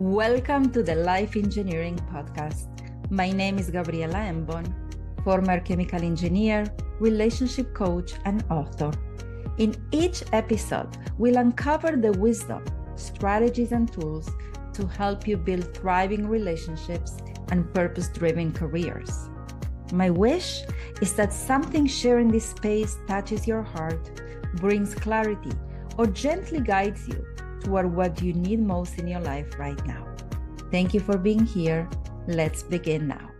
Welcome to the Life Engineering Podcast. My name is Gabriela Embon, former chemical engineer, relationship coach, and author. In each episode, we'll uncover the wisdom, strategies, and tools to help you build thriving relationships and purpose-driven careers. My wish is that something shared in this space touches your heart, brings clarity, or gently guides you toward what you need most in your life right now. Thank you for being here. Let's begin now.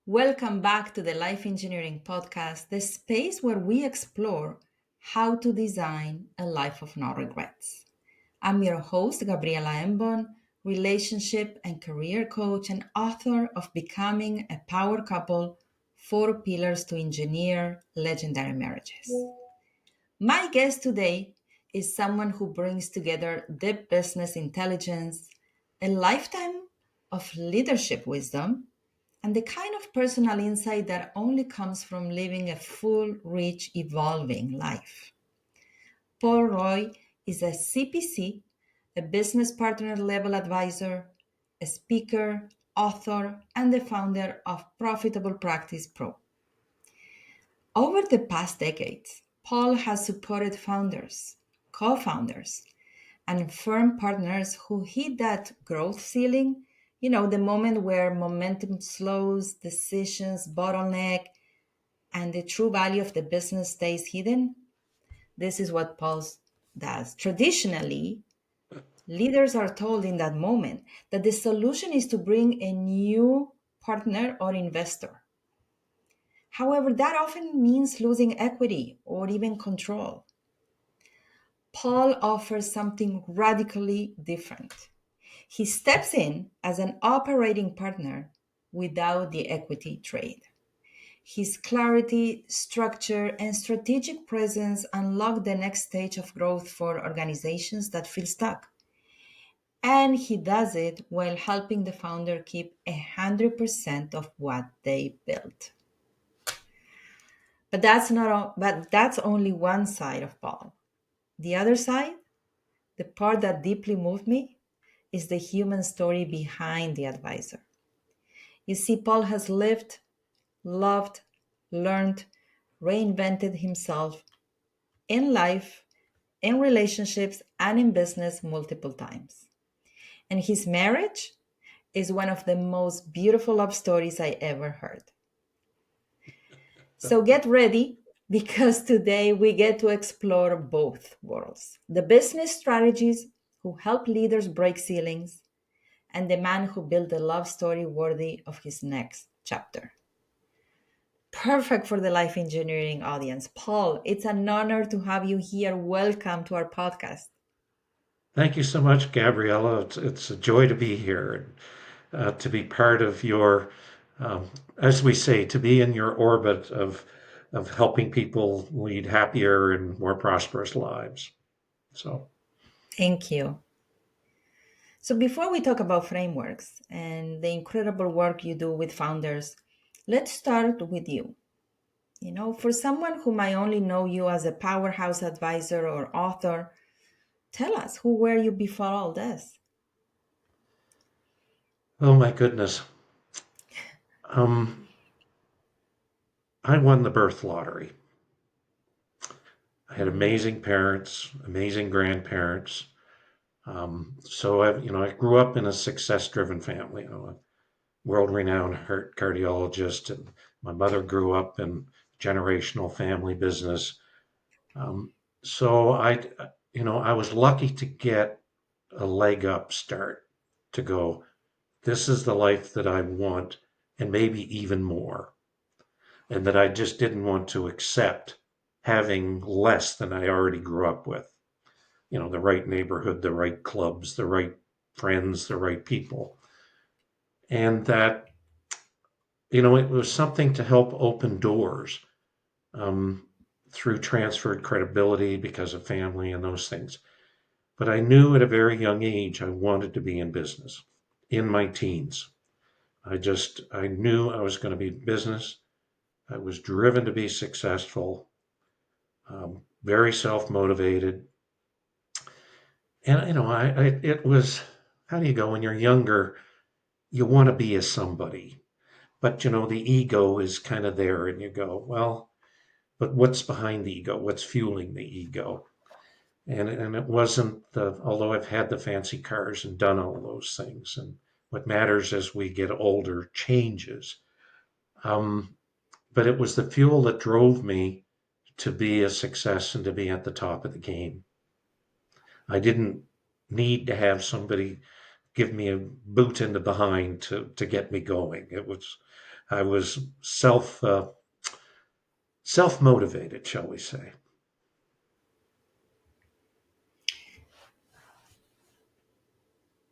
Welcome back to the Life Engineering Podcast, the space where we explore how to design a life of no regrets. I'm your host, Gabriela Embon, relationship and career coach and author of Becoming a Power Couple: 4 Pillars to Engineer Legendary Marriages. My guest today is someone who brings together deep business intelligence, a lifetime of leadership wisdom, and the kind of personal insight that only comes from living a full, rich, evolving life. Paul Roy is a CPC, a business partner level advisor, a speaker, author, and the founder of Profitable Practice Pro. Over the past decades, Paul has supported founders, co-founders, and firm partners who hit that growth ceiling, the moment where momentum slows, decisions bottleneck, and the true value of the business stays hidden. This is what Paul does. Traditionally, leaders are told in that moment that the solution is to bring a new partner or investor. However, that often means losing equity or even control. Paul offers something radically different. He steps in as an operating partner without the equity trade. His clarity, structure, and strategic presence unlock the next stage of growth for organizations that feel stuck. And he does it while helping the founder keep 100% of what they built. But that's only one side of Paul. The other side, the part that deeply moved me, is the human story behind the advisor. You see, Paul has lived, loved, learned, reinvented himself in life, in relationships, and in business multiple times. And his marriage is one of the most beautiful love stories I ever heard. So get ready, because today we get to explore both worlds: the business strategies who help leaders break ceilings, and the man who built a love story worthy of his next chapter. Perfect for the life engineering audience. Paul, it's an honor to have you here. Welcome to our podcast. Thank you so much, Gabriella. It's a joy to be here and to be part of your, as we say, to be in your orbit of helping people lead happier and more prosperous lives. So, Thank you. So, before we talk about frameworks and the incredible work you do with founders, let's start with you. For someone who might only know you as a powerhouse advisor or author, tell us, who were you before all this? oh my goodness, um, I won the birth lottery. I had Mm, amazing parents, amazing grandparents. I grew up in a success-driven family. A world-renowned heart cardiologist, and my mother grew up in generational family business. Um, so I was lucky to get a leg up start to go, this is the life that I want, and maybe even more. And that I just didn't want to accept having less than I already grew up with. The right neighborhood, the right clubs, the right friends, the right people. And that, it was something to help open doors um, through transferred credibility because of family and those things. But I knew at a very young age I wanted to be in business in my teens. I knew I was going to be in business. I was driven to be successful, very self motivated. And it was, how do you go when you're younger? You want to be a somebody, but the ego is kind of there, and you go, well, but what's behind the ego? What's fueling the ego? And it wasn't although I've had the fancy cars and done all those things, and what matters as we get older changes. Um, but it was the fuel that drove me to be a success and to be at the top of the game. I didn't need to have somebody give me a boot in the behind to get me going. I was self motivated, shall we say?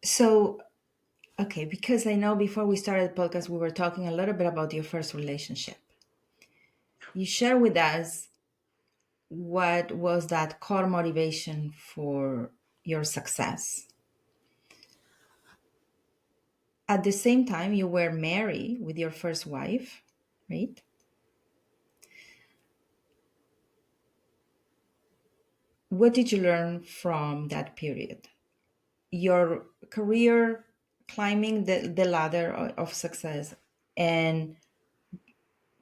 So, okay, because I know before we started the podcast, we were talking a little bit about your first relationship. You share with us what was that core motivation for your success. At the same time, you were married with your first wife, right? What did you learn from that period? Your career climbing the ladder of success and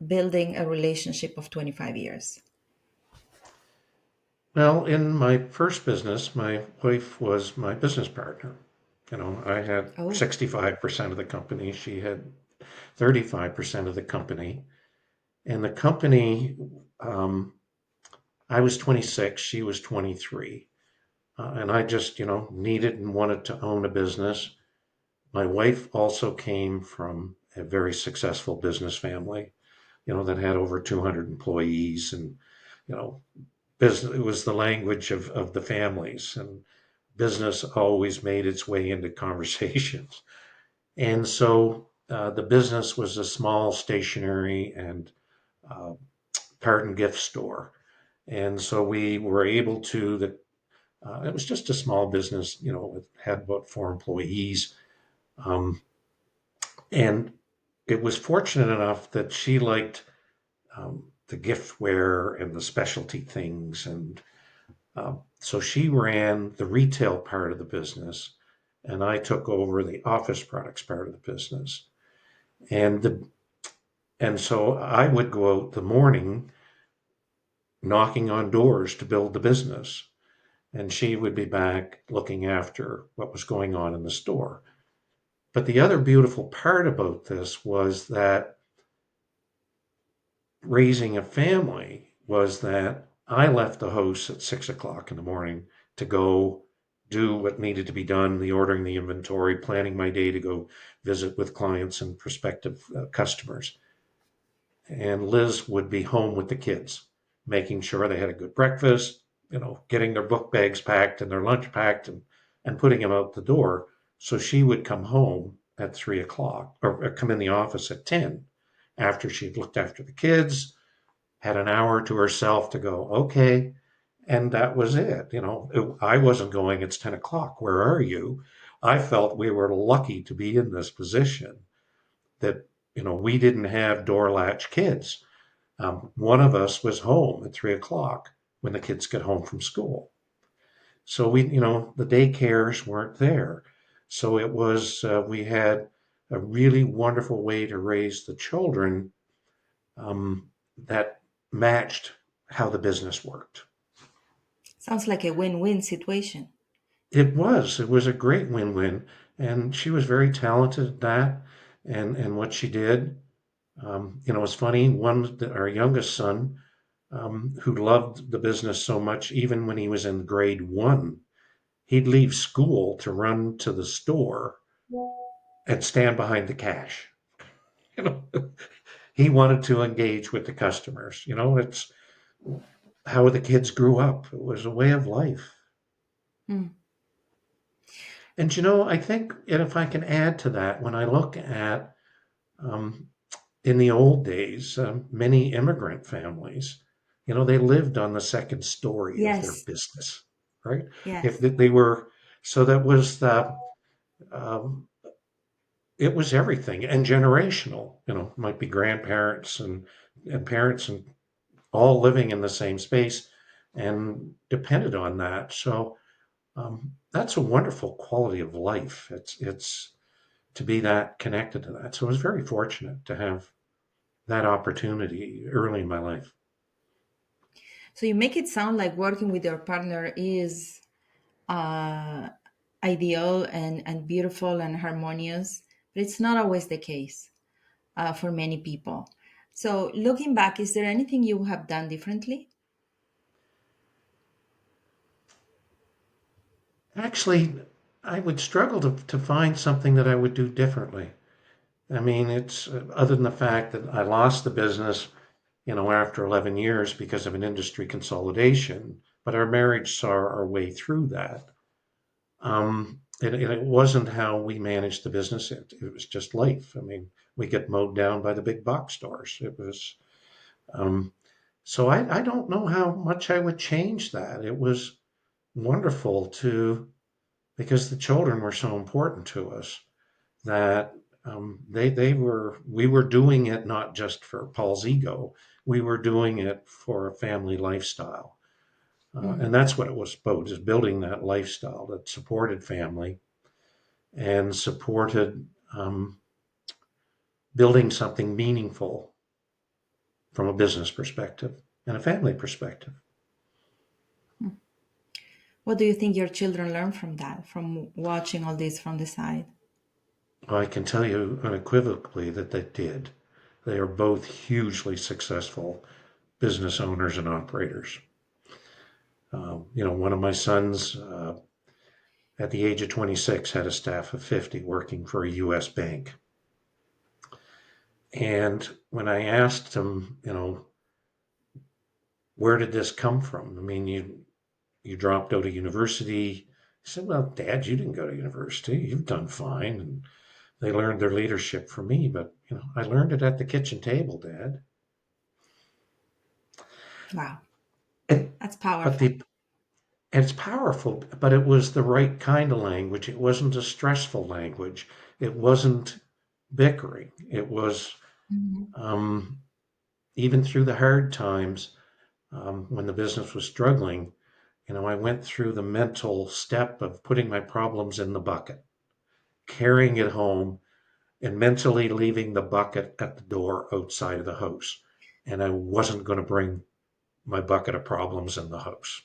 building a relationship of 25 years. Well, in my first business, my wife was my business partner. I had Oh, 65% of the company. She had 35% of the company. And the company, I was 26, she was 23. And I just, needed and wanted to own a business. My wife also came from a very successful business family, that had over 200 employees. And, you know, business, it was the language of the families. And business always made its way into conversations. And so the business was a small stationery and uh, parting gift store. And so we were able to, it was just a small business, it had about 4 employees. Um, and it was fortunate enough that she liked the giftware and the specialty things. And so she ran the retail part of the business, and I took over the office products part of the business. And so I would go out the morning knocking on doors to build the business, and she would be back looking after what was going on in the store. But the other beautiful part about this was that raising a family was that I left the house at 6 o'clock in the morning to go do what needed to be done, the ordering the inventory, planning my day to go visit with clients and prospective customers. And Liz would be home with the kids, making sure they had a good breakfast, getting their book bags packed and their lunch packed and putting them out the door. So she would come home at 3 o'clock or come in the office at 10 after she'd looked after the kids, had an hour to herself to go, okay. And that was it. I wasn't going, it's 10 o'clock. Where are you? I felt we were lucky to be in this position that, we didn't have door latch kids. One of us was home at 3 o'clock when the kids get home from school. So the daycares weren't there. So it was, we had a really wonderful way to raise the children that matched how the business worked. sounds like a win-win situation. It was a great win-win. And she was very talented at that and what she did. It's funny, our youngest son, who loved the business so much, even when he was in grade one, he'd leave school to run to the store and stand behind the cash. You know, he wanted to engage with the customers. It's how the kids grew up. It was a way of life. Hmm. And I think, and if I can add to that, when I look at um, in the old days, many immigrant families, they lived on the second story of their Yes, business, right? If yes. they were, so that was um, it was everything and generational. Might be grandparents and parents and all living in the same space and depended on that. So That's a wonderful quality of life. It's to be that connected to that. So I was very fortunate to have that opportunity early in my life. So you make it sound like working with your partner is uh, ideal and beautiful and harmonious, but it's not always the case for many people. So looking back, is there anything you have done differently? Actually, I would struggle to find something that I would do differently. I mean, it's other than the fact that I lost the business, after 11 years because of an industry consolidation, but our marriage saw our way through that. And it wasn't how we managed the business. It was just life. I mean, we get mowed down by the big box stores. It was, um, so I don't know how much I would change that. It was wonderful because the children were so important to us that we were doing it not just for Paul's ego, we were doing it for a family lifestyle. And Mhm. that's what it was about, is building that lifestyle that supported family and supported building something meaningful from a business perspective and a family perspective. What do you think your children learn from that, from watching all this from the side? I can tell you unequivocally that they did. They are both hugely successful business owners and operators. One of my sons, at the age of 26, had a staff of 50 working for a U.S. bank. And when I asked him, where did this come from? I mean, you dropped out of university. He said, well, Dad, you didn't go to university. You've done fine. And they learned their leadership from me, but I learned it at the kitchen table, Dad. Wow, And, that's but powerful. the and it's powerful, but it was the right kind of language. It wasn't a stressful language. It wasn't bickering. It was Mhm. um, even through the hard times, when the business was struggling. I went through the mental step of putting my problems in the bucket, carrying it home, and mentally leaving the bucket at the door outside of the house. And I wasn't going to bring my bucket of problems in the house.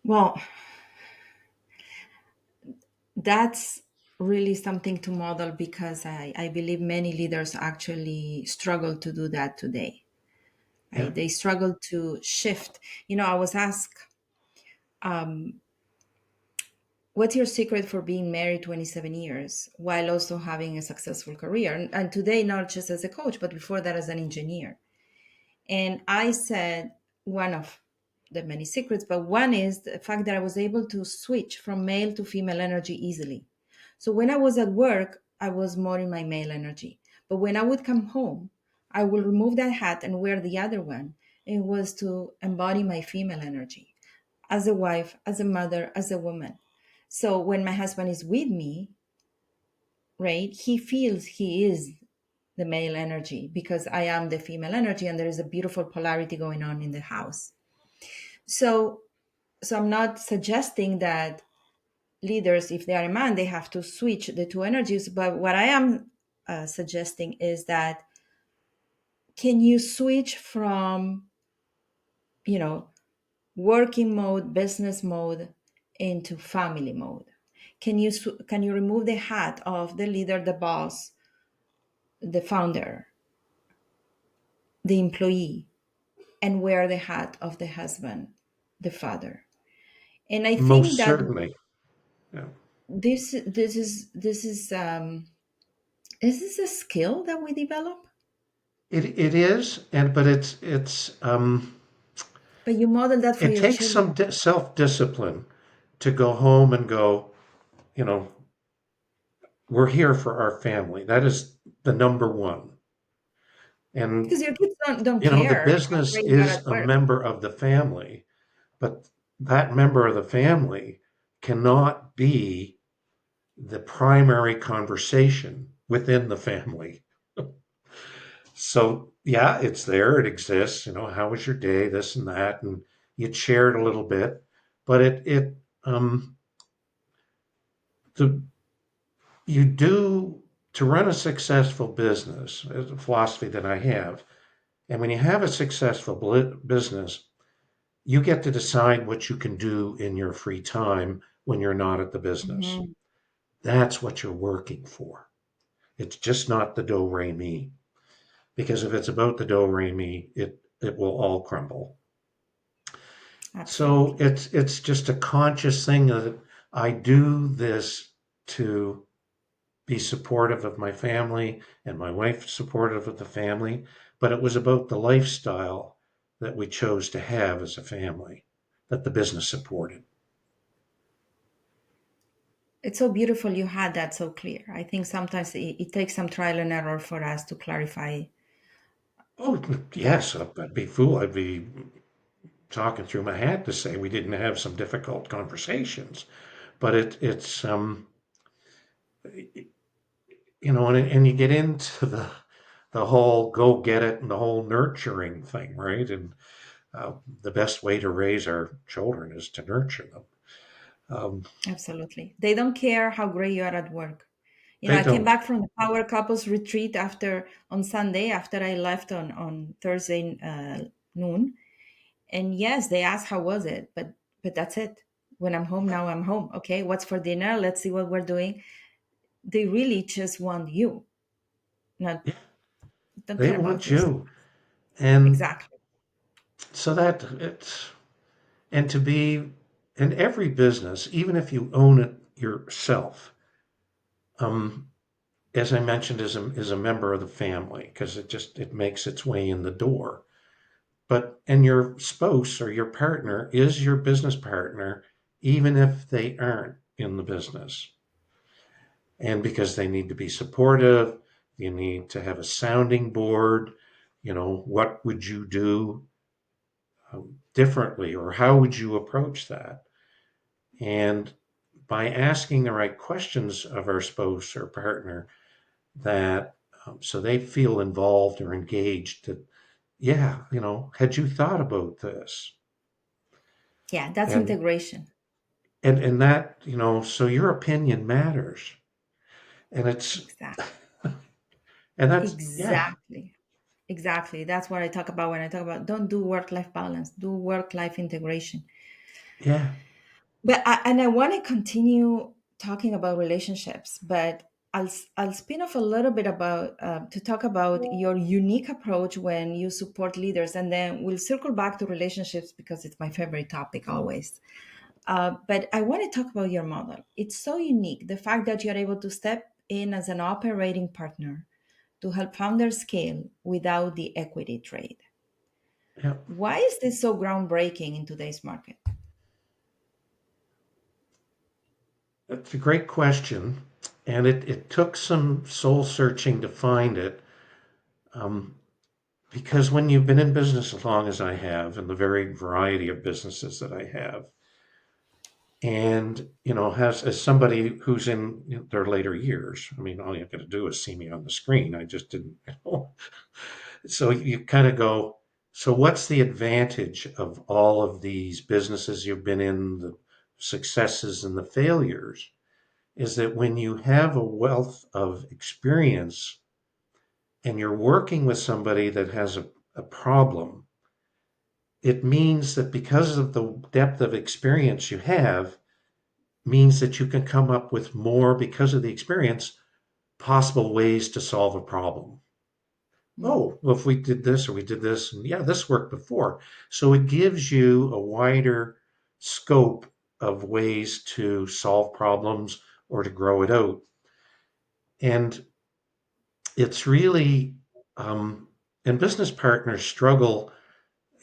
Well, that's really something to model because I believe many leaders actually struggle to do that today, Yeah. right? They struggle to shift. I was asked, what's your secret for being married 27 years while also having a successful career? And today, not just as a coach, but before that as an engineer. And I said one of the many secrets, but one is the fact that I was able to switch from male to female energy easily. So when I was at work, I was more in my male energy. But when I would come home, I would remove that hat and wear the other one. It was to embody my female energy as a wife, as a mother, as a woman. So when my husband is with me, right, he feels he is the male energy because I am the female energy and there is a beautiful polarity going on in the house. So I'm not suggesting that leaders, if they are a man, they have to switch the two energies. But what I am suggesting is that can you switch from, you know, working mode, business mode into family mode? Can you remove the hat of the leader, the boss, the founder, the employee, and wear the hat of the husband, the father? And I think Most that certainly. Yeah. this is a skill that we develop, It is, but but you model that for it your takes children. some self discipline to go home and go, you know, we're here for our family. That is the number one. And Because your kids don't the care how business great you are is at a work. member of the family, but that member of the family cannot be the primary conversation within the family. So yeah, it's there, it exists. How was your day, this and that, and you'd share it a little bit, but um, the you do to run a successful business, is a philosophy that I have. And when you have a successful business, you get to decide what you can do in your free time when you're not at the business. Mhm. That's what you're working for. It's just not the do re mi. Because if it's about the do re mi, it will all crumble. So Absolutely. it's just a conscious thing that I do this to be supportive of my family and my wife supportive of the family, but it was about the lifestyle that we chose to have as a family that the business supported. It's so beautiful you had that so clear. I think sometimes it takes some trial and error for us to clarify Oh, that. yes, I'd be fool. I'd be talking through my hat to say we didn't have some difficult conversations, but it's and you get into the whole go get it and the whole nurturing thing, right? And the best way to raise our children is to nurture them. Um, Absolutely. They don't care how great you are at work. they I came don't. back from the Power Couples retreat after on Sunday after I left on Thursday noon. And yes, they asked how was it, but that's it. When I'm home now, I'm home. Okay, what's for dinner? Let's see what we're doing. They really just want you, not Yeah, don't they care about want yourself. you, and Exactly. so that it's and to be in every business, even if you own it yourself. Um, as I mentioned, is a member of the family because it makes its way in the door. But and your spouse or your partner is your business partner, even if they aren't in the business. And because they need to be supportive, you need to have a sounding board. What would you do differently, or how would you approach that? And by asking the right questions of our spouse or partner, that so they feel involved or engaged, that yeah, had you thought about this? Yeah, that's And integration. that, so your opinion matters. And it's Exactly. and that's yeah, Exactly. Exactly. That's what I talk about when I talk about don't do work life balance, do work life integration. yeah, And I want to continue talking about relationships, but I'll spin off a little bit about to talk about your unique approach when you support leaders, and then we'll circle back to relationships because it's my favorite topic always. But I want to talk about your model. It's so unique. The fact that you're able to step in as an operating partner to help founders scale without the equity trade. yeah. Why is this so groundbreaking in today's market? That's a great question. And it took some soul searching to find it. Um, because when you've been in business as long as I have, and the very variety of businesses that I have, and has as somebody who's in their later years, I mean, all you have got to do is see me on the screen. I just didn't. So you kind of go, so what's the advantage of all of these businesses you've been in, the successes and the failures? Is that when you have a wealth of experience and you're working with somebody that has a problem, it means that because of the depth of experience you have, means that you can come up with more because of the experience possible ways to solve a problem. Mm, Oh, well, if we did this or we did this, and yeah, this worked before. So it gives you a wider scope of ways to solve problems or to grow it out. And it's really, um, and business partners struggle,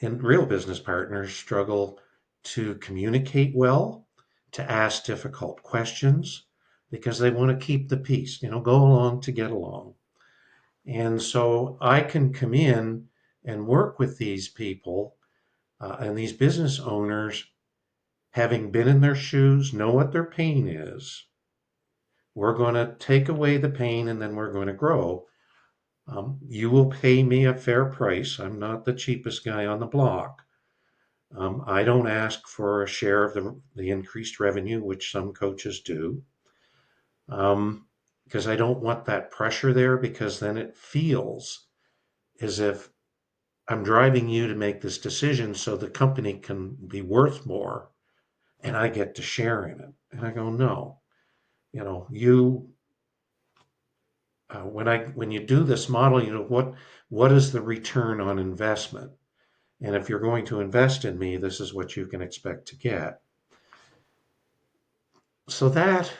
and real business partners struggle to communicate well, to ask difficult questions because they want to keep the peace, go along to get along. And so I can come in and work with these people and these business owners, having been in their shoes, know what their pain is. We're going to take away the pain and then we're going to grow. You will pay me a fair price. I'm not the cheapest guy on the block. I don't ask for a share of the increased revenue, which some coaches do, um, because I don't want that pressure there, because then it feels as if I'm driving you to make this decision so the company can be worth more and I get to share in it. And I go, no, you when you do this model, what is the return on investment? And if you're going to invest in me, this is what you can expect to get. So that,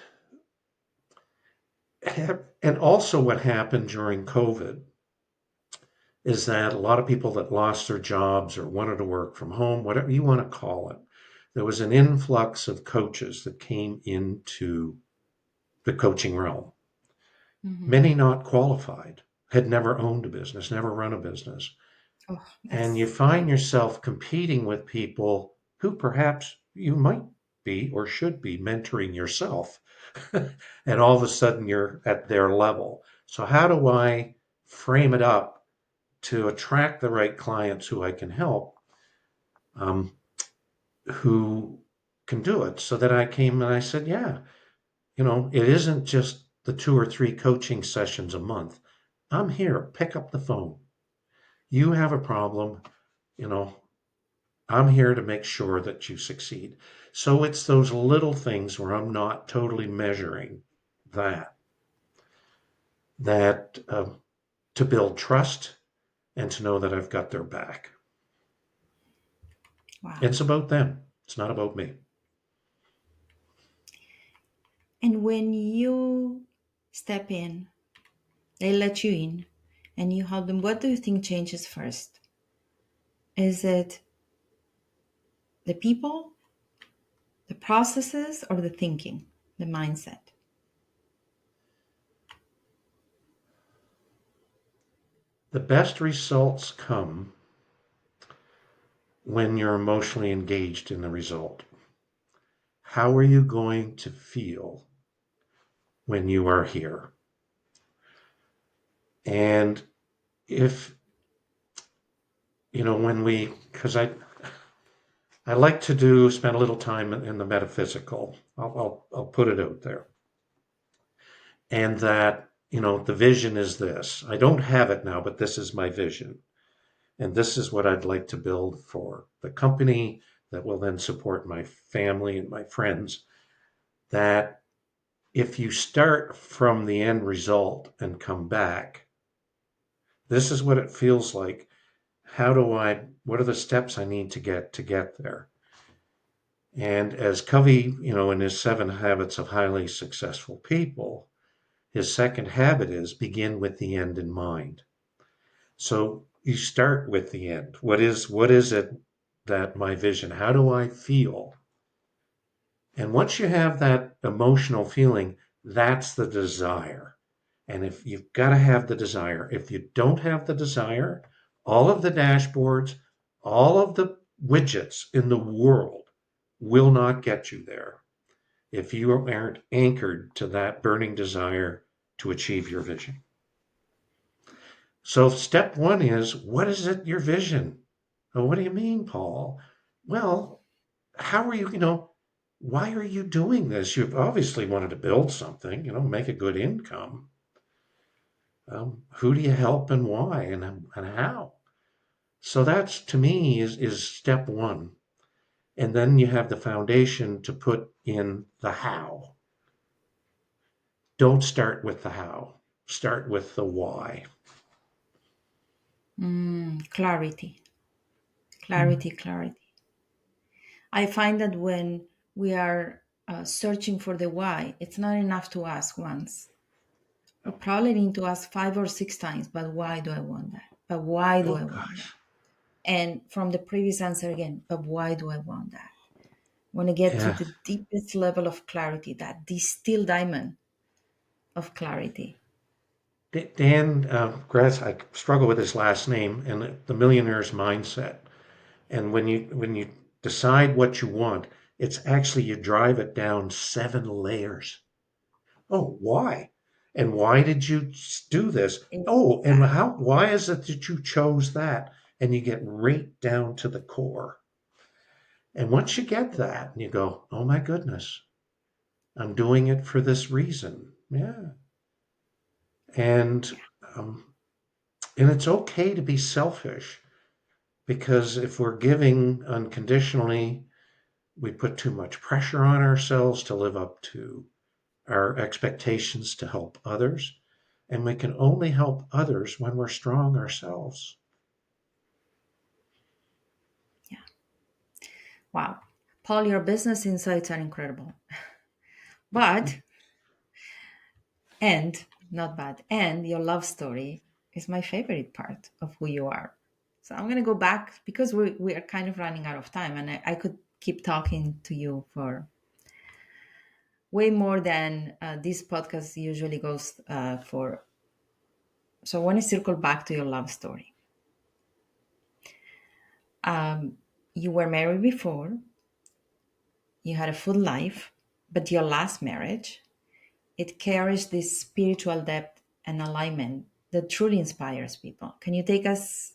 and also what happened during COVID is that a lot of people that lost their jobs or wanted to work from home, whatever you want to call it, there was an influx of coaches that came into the coaching realm. Mm-hmm. Many not qualified, had never owned a business, never run a business. Oh, And you that's find right. yourself competing with people who perhaps you might be or should be mentoring yourself. And all of a sudden you're at their level. So, how do I frame it up to attract the right clients who I can help, um, who can do it? So that I came and I said, yeah, it isn't just the 2 or 3 coaching sessions a month. I'm here, pick up the phone. You have a problem, you know, I'm here to make sure that you succeed. So it's those little things where I'm not totally measuring that, that to build trust and to know that I've got their back. Wow. It's about them. It's not about me. And when you step in, they let you in and you help them, what do you think changes first? Is it the people, the processes, or the thinking, the mindset? The best results come when you're emotionally engaged in the result. How are you going to feel when you are here? And if, because I like to spend a little time in the metaphysical. I'll put it out there. And that, the vision is this. I don't have it now, but this is my vision. And this is what I'd like to build for the company that will then support my family and my friends. That if you start from the end result and come back, this is what it feels like. What are the steps I need to get there? And as Covey, in his 7 habits of highly successful people, his second habit is begin with the end in mind. So you start with the end. What is it that my vision? How do I feel? And once you have that emotional feeling, that's the desire. And if you've got to have the desire, if you don't have the desire, all of the dashboards, all of the widgets in the world will not get you there if you aren't anchored to that burning desire to achieve your vision. So, step one is, what is it, your vision? Oh, what do you mean, Paul? Well, how are why are you doing this? You've obviously wanted to build something, make a good income. Who do you help and why and how? So that's, to me, is step one. And then you have the foundation to put in the how. Don't start with the how. Start with the why. Clarity, clarity, clarity. I find that when we are searching for the why, it's not enough to ask once. We Oh, probably need to ask 5 or 6 times, but why do I want that? But why do oh I want that? gosh. And from the previous answer again, but why do I want that? Want to get to Yeah. the deepest level of clarity, that distilled diamond of clarity. Dan Gratz, I struggle with his last name, and the millionaire's mindset. And when you decide what you want, it's actually you drive it down 7 layers. Oh, why? And why did you do this? Oh, and Exactly. why is it that you chose that? And you get right down to the core. And once you get that and you go, oh my goodness, I'm doing it for this reason. Yeah. And, Yeah. um, and it's okay to be selfish because if we're giving unconditionally, we put too much pressure on ourselves to live up to our expectations to help others. And we can only help others when we're strong ourselves. Yeah. Wow. Paul, your business insights are incredible. But, and not bad, and your love story is my favorite part of who you are. So I'm going to go back because we are kind of running out of time, and I could keep talking to you for way more than this podcast usually goes for. So I want to circle back to your love story. You were married before, you had a full life, but your last marriage, it carries this spiritual depth and alignment that truly inspires people. Can you take us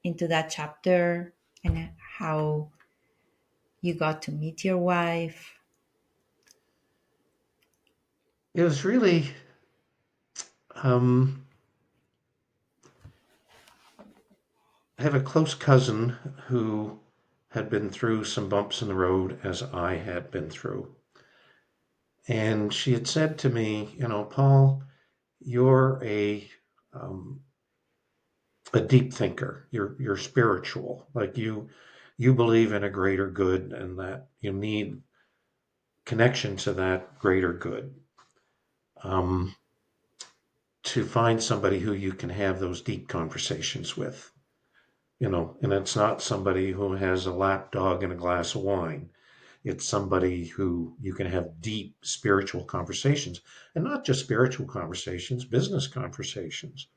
into that chapter and how you got to meet your wife? It was really, um, I have a close cousin who had been through some bumps in the road as I had been through. And she had said to me, you know, Paul, you're um, a deep thinker. You're spiritual. Like you believe in a greater good and that you need connection to that greater good. Um, to find somebody who you can have those deep conversations with, you know, and it's not somebody who has a lap dog and a glass of wine. It's somebody who you can have deep spiritual conversations and not just spiritual conversations, business conversations.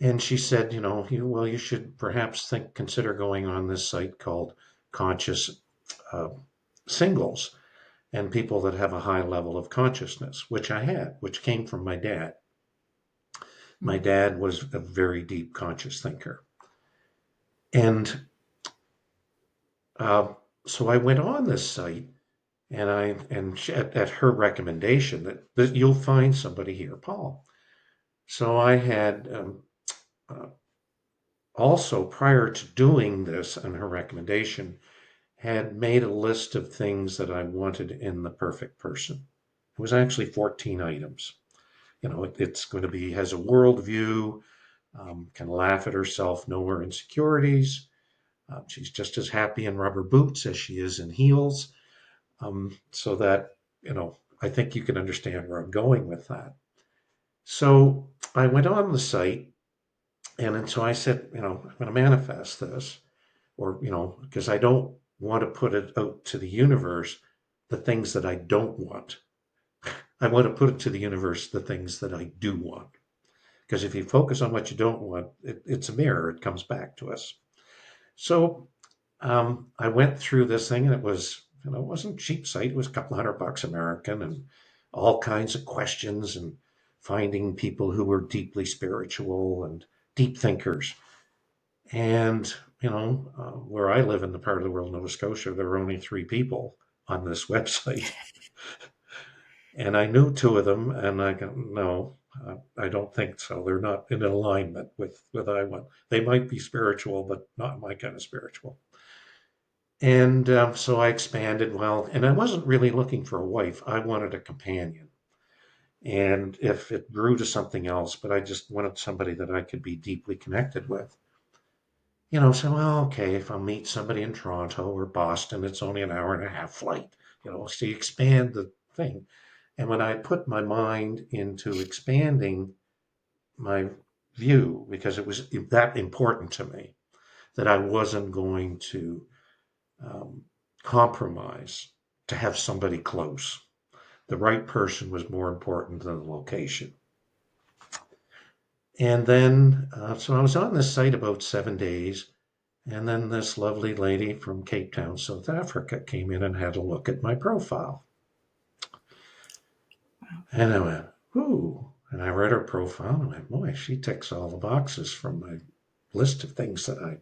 And she said, you know, well, you should perhaps consider going on this site called Conscious uh, Singles and people that have a high level of consciousness, which I had, which came from my dad. My Mm. dad was a very deep conscious thinker. And uh, so I went on this site and at her recommendation that you'll find somebody here, Paul. So I had uh, also prior to doing this and her recommendation had made a list of things that I wanted in the perfect person. It was actually 14 items. You know, it's going to be has a worldview, can laugh at herself, know her insecurities. She's just as happy in rubber boots as she is in heels. So that, you know, I think you can understand where I'm going with that. So I went on the site and so I said, you know, I'm going to manifest this or, you know, because I don't want to put it out to the universe, the things that I don't want. I want to put it to the universe, the things that I do want. Because if you focus on what you don't want, it's a mirror, it comes back to us. So I went through this thing and it was, you know, it wasn't a cheap site. It was a couple $100 American and all kinds of questions and finding people who were deeply spiritual and deep thinkers. And, you know, where I live in the part of the world, Nova Scotia, there were only 3 people on this website. And I knew 2 of them and I go, no, I don't think so. They're not in alignment with I want. They might be spiritual, but not my kind of spiritual. And so I expanded. Well, and I wasn't really looking for a wife. I wanted a companion. And if it grew to something else, but I just wanted somebody that I could be deeply connected with. You know, so, well, okay, if I'll meet somebody in Toronto or Boston, it's only an hour and a half flight. You know, so you expand the thing. And when I put my mind into expanding my view, because it was that important to me, that I wasn't going to um, compromise to have somebody close. The right person was more important than the location. And then, so I was on this site about 7 days, and then this lovely lady from Cape Town, South Africa, came in and had a look at my profile. And I went, ooh. And I read her profile and I went, boy, she ticks all the boxes from my list of things that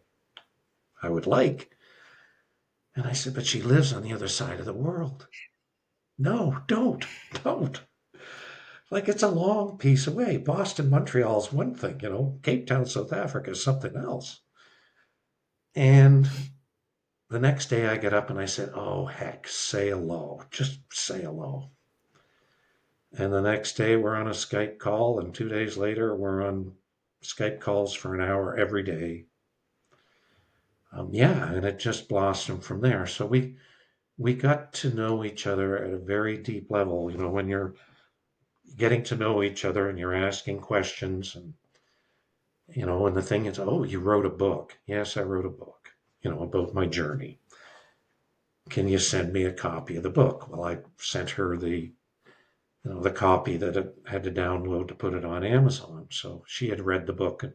I would like. And I said, but she lives on the other side of the world. No, don't. Like it's a long piece away. Boston, Montreal is one thing, Cape Town, South Africa is something else. And the next day I get up and I said, oh, heck, say hello. Just say hello. And the next day we're on a Skype call. And 2 days later, we're on Skype calls for an hour every day. Yeah, and it just blossomed from there. So we got to know each other at a very deep level. When you're getting to know each other and you're asking questions, and the thing is, oh, you wrote a book. Yes, I wrote a book, about my journey. Can you send me a copy of the book? Well, I sent her the copy that it had to download to put it on Amazon. So she had read the book and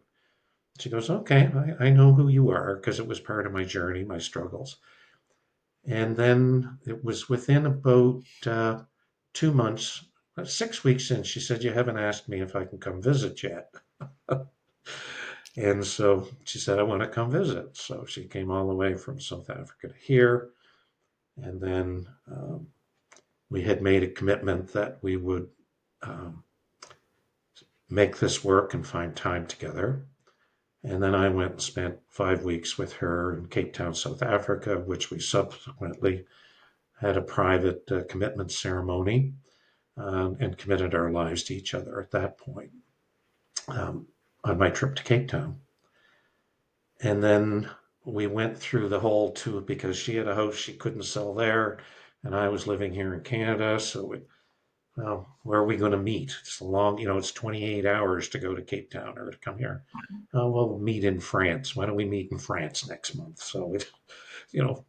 she goes, okay, I know who you are because it was part of my journey, my struggles. And then it was within about 2 months, 6 weeks in, she said, you haven't asked me if I can come visit yet. And so she said, I want to come visit. So she came all the way from South Africa to here. And then we had made a commitment that we would um, make this work and find time together. And then I went and spent 5 weeks with her in Cape Town, South Africa, which we subsequently had a private commitment ceremony and committed our lives to each other at that point um, on my trip to Cape Town. And then we went through the whole tour because she had a house she couldn't sell there, and I was living here in Canada. So, well, where are we going to meet? It's a long, it's 28 hours to go to Cape Town or to come here. Oh, we'll meet in France. Why don't we meet in France next month? So we,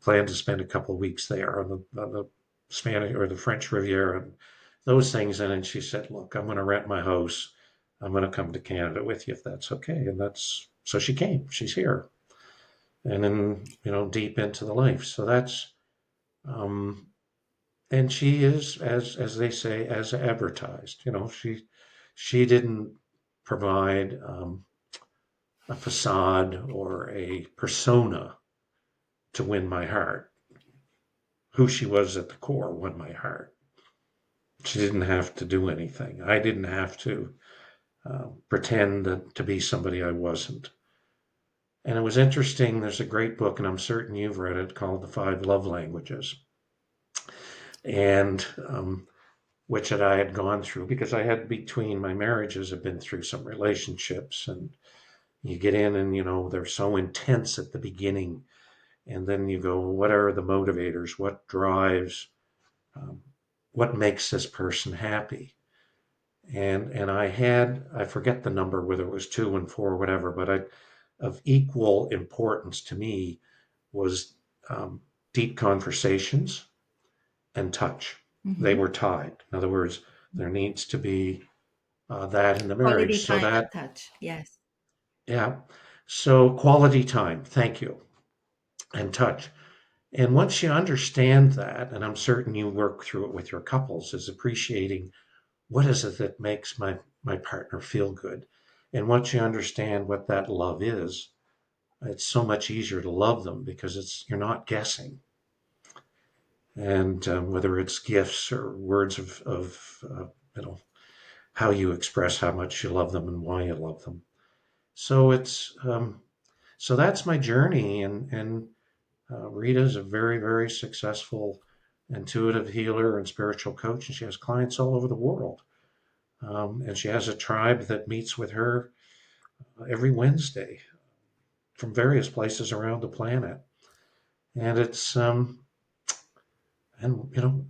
plan to spend a couple of weeks there on the Spanish or the French Riviera and those things. And then she said, look, I'm going to rent my house. I'm going to come to Canada with you if that's okay. And so she came. She's here. And then, deep into the life. So that's, um, and she is, as they say, as advertised. She didn't provide a facade or a persona to win my heart. Who she was at the core won my heart. She didn't have to do anything. I didn't have to pretend to be somebody I wasn't. And it was interesting. There's a great book, and I'm certain you've read it, called The Five Love Languages, and which I had gone through because I had between my marriages, I've been through some relationships, and you get in, and they're so intense at the beginning, and then you go, what are the motivators? What drives? Um, what makes this person happy? And I forget the number, whether it was 2 and 4 or whatever, but of equal importance to me was deep conversations and touch. They Mm-hmm. were tied. In other words, there needs to be that in the Quality marriage. So time that, and touch. Yes. yeah. So quality time, thank you, and touch. And once you understand that, and I'm certain you work through it with your couples, is appreciating what is it that makes my partner feel good. And once you understand what that love is, it's so much easier to love them because you're not guessing. And whether it's gifts or words of how you express how much you love them and why you love them. So so that's my journey, and Rita's a very, very successful intuitive healer and spiritual coach, and she has clients all over the world. And she has a tribe that meets with her every Wednesday from various places around the planet. And and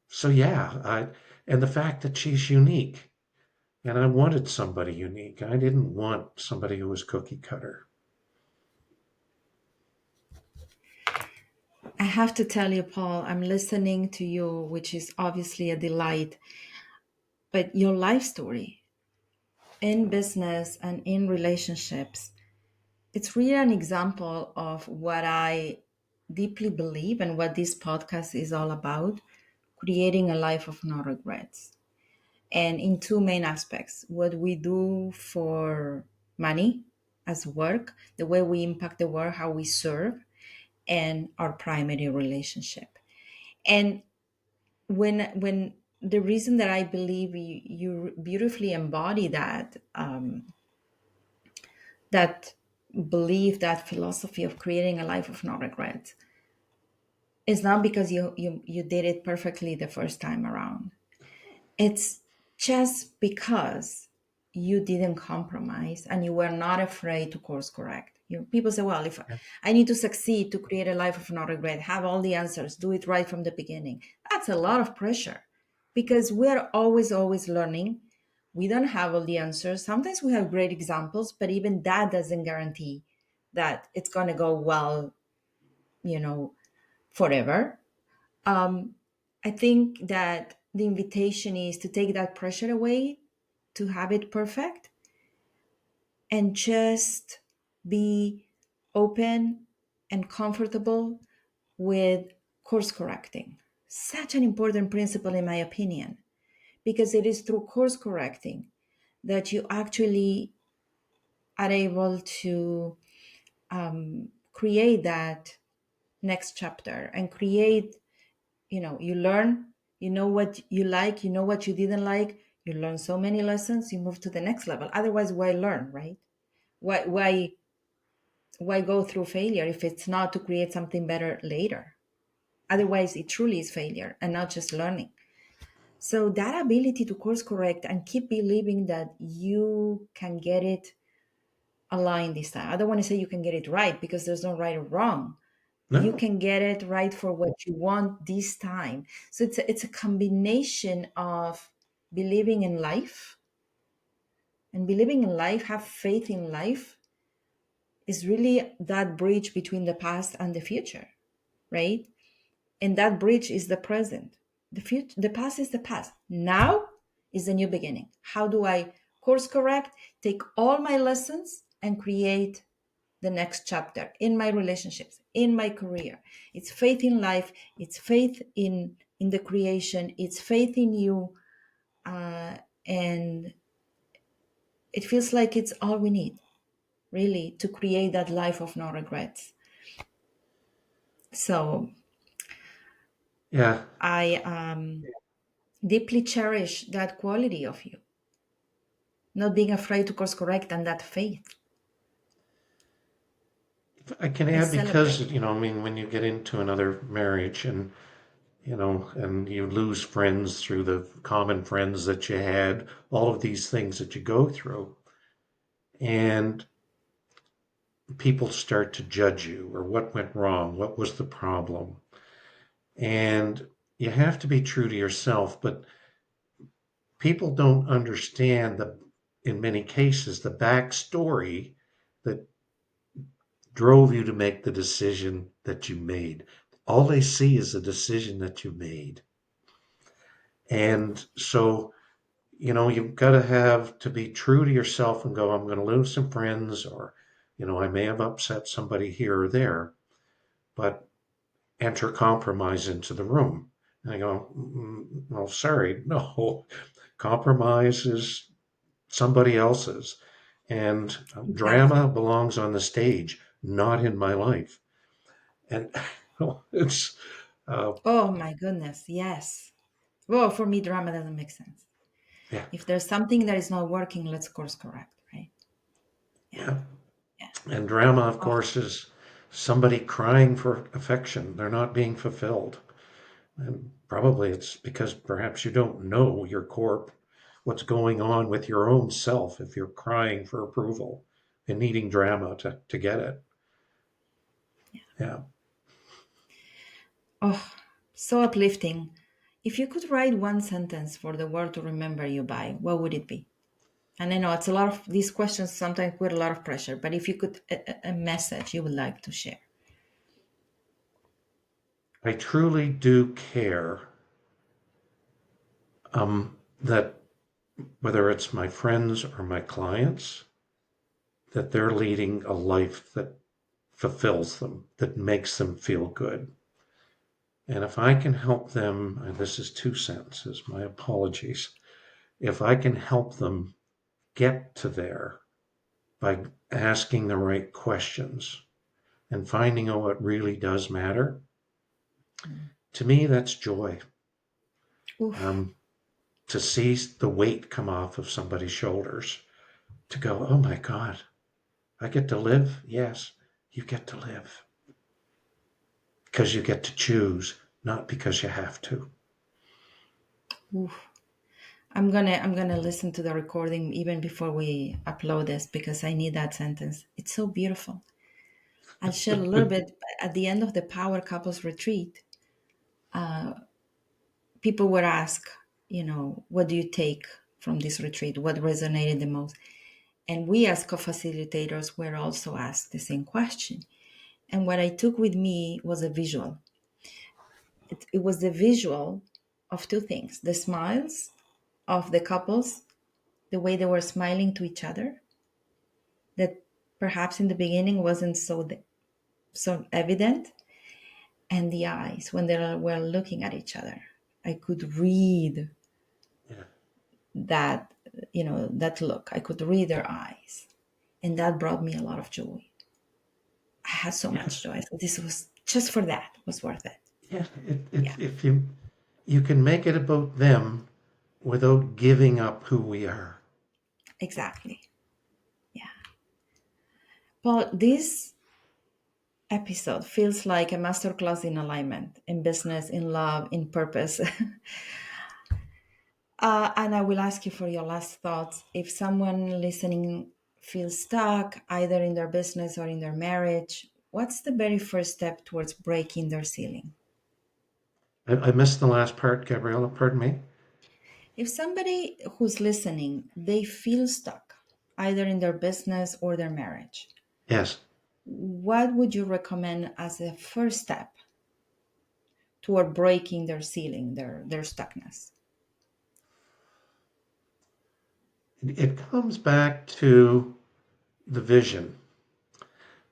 so yeah, and the fact that she's unique, and I wanted somebody unique. I didn't want somebody who was cookie cutter. I have to tell you, Paul, I'm listening to you, which is obviously a delight, but your life story in business and in relationships, it's really an example of what I deeply believe and what this podcast is all about, creating a life of no regrets. And in two main aspects, what we do for money as work, the way we impact the world, how we serve, and our primary relationship. And when the reason that I believe you beautifully embody that belief, that philosophy of creating a life of no regrets, is not because you did it perfectly the first time around. It's just because you didn't compromise and you were not afraid to course correct. People say, well, if Yeah. I need to succeed to create a life of no regret, have all the answers, do it right from the beginning. That's a lot of pressure because we're always learning. We don't have all the answers. Sometimes we have great examples, but even that doesn't guarantee that it's going to go well, you know, forever. um, I think that the invitation is to take that pressure away, to have it perfect, and just be open and comfortable with course correcting. Such an important principle, in my opinion, because it is through course correcting that you actually are able to create that next chapter and create, you learn, you know what you like, you know what you didn't like, you learn so many lessons, you move to the next level. Otherwise, why learn, right? Why go through failure if it's not to create something better later? Otherwise, it truly is failure and not just learning. So that ability to course correct and keep believing that you can get it aligned this time. I don't want to say you can get it right because there's no right or wrong. You No, can get it right for what you want this time. So it's a combination of believing in life, and believing in life, have faith in life, is really that bridge between the past and the future, right? And that bridge is the present. The past is the past. Now is the new beginning. How do I course correct, take all my lessons and create the next chapter in my relationships, in my career? It's faith in life, it's faith in the creation, it's faith in you, and it feels like it's all we need, really, to create that life of no regrets. So yeah. I deeply cherish that quality of you, not being afraid to course correct, and that faith. I can I add because, celebrate. I mean, when you get into another marriage and, and you lose friends through the common friends that you had, all of these things that you go through, and people start to judge you or what went wrong, what was the problem. And you have to be true to yourself, but people don't understand in many cases, the backstory that drove you to make the decision that you made. All they see is the decision that you made. And so, you've got to have to be true to yourself and go, I'm going to lose some friends, or, I may have upset somebody here or there, but enter compromise into the room. And I go, well, sorry, no, compromise is somebody else's. And drama Exactly. belongs on the stage, not in my life. And it's, uh, Oh my goodness, yes. Well, for me, drama doesn't make sense. yeah, If there's something that is not working, let's course correct, right? Yeah, yeah. yeah. And drama, of Oh, course, is somebody crying for affection. They're not being fulfilled. And probably it's because perhaps you don't know your core, what's going on with your own self if you're crying for approval and needing drama to get it. Yeah. oh, so uplifting. If you could write one sentence for the world to remember you by, what would it be? And I know it's a lot of these questions sometimes put a lot of pressure, but if you could, a message you would like to share. I truly do care that whether it's my friends or my clients, that they're leading a life that fulfills them, that makes them feel good. And if I can help them, and this is two sentences, my apologies, if I can help them get to there by asking the right questions and finding out what really does matter, Mm. to me, that's joy. Oof. Um, to see the weight come off of somebody's shoulders, to go, oh my God, I get to live? Yes, you get to live because you get to choose, not because you have to. Oof. I'm gonna listen to the recording even before we upload this because I need that sentence. It's so beautiful. I'll share a little bit at the end of the Power Couples Retreat. People were asked, what do you take from this retreat? What resonated the most? And we as co-facilitators were also asked the same question. And what I took with me was a visual. It was the visual of two things: the smiles of the couples, the way they were smiling to each other, that perhaps in the beginning wasn't so evident, and the eyes when they were looking at each other. I could read Yeah. that, that look. I could read their eyes, and that brought me a lot of joy. I had so much Yes. joy. So this was just for that was worth it. Yeah. Yeah, If you can make it about them without giving up who we are. exactly. Yeah. Paul, this episode feels like a masterclass in alignment, in business, in love, in purpose. And I will ask you for your last thoughts. If someone listening feels stuck either in their business or in their marriage, what's the very first step towards breaking their ceiling? I missed the last part, Gabriela. Pardon me. If somebody who's listening, they feel stuck either in their business or their marriage, Yes. what would you recommend as a first step toward breaking their ceiling, their stuckness? It comes back to the vision.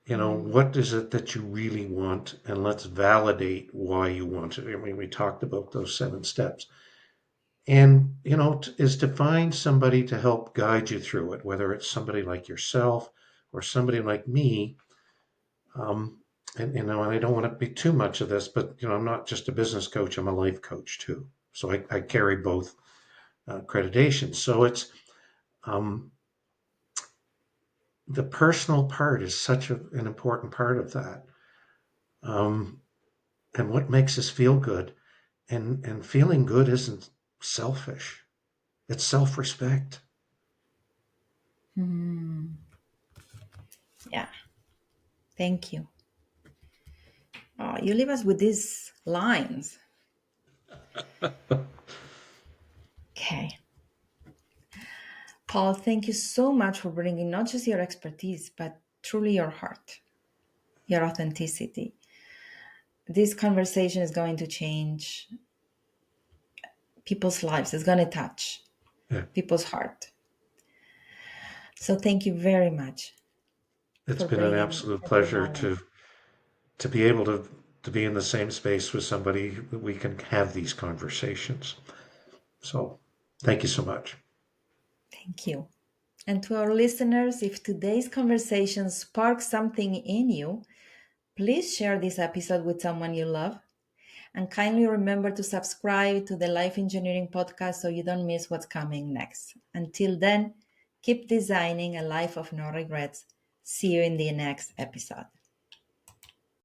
Mm. What is it that you really want? And let's validate why you want it. I mean, we talked about those 7 steps. And, is to find somebody to help guide you through it, whether it's somebody like yourself or somebody like me. Um, and I don't want to be too much of this, but, I'm not just a business coach, I'm a life coach too. So I carry both accreditations. So um, the personal part is such an important part of that. Um, and what makes us feel good. And feeling good isn't selfish, it's self respect. Mm. Yeah, thank you. Oh, you leave us with these lines. Okay. Paul, thank you so much for bringing not just your expertise, but truly your heart, your authenticity. This conversation is going to change people's lives, it's going to touch Yeah. people's heart. So thank you very much It's for been an bringing absolute every pleasure knowledge. to be able to be in the same space with somebody that we can have these conversations. So thank you so much. Thank you. And to our listeners, if today's conversation sparks something in you, please share this episode with someone you love. And kindly remember to subscribe to the Life Engineering Podcast so you don't miss what's coming next. Until then, keep designing a life of no regrets. See you in the next episode.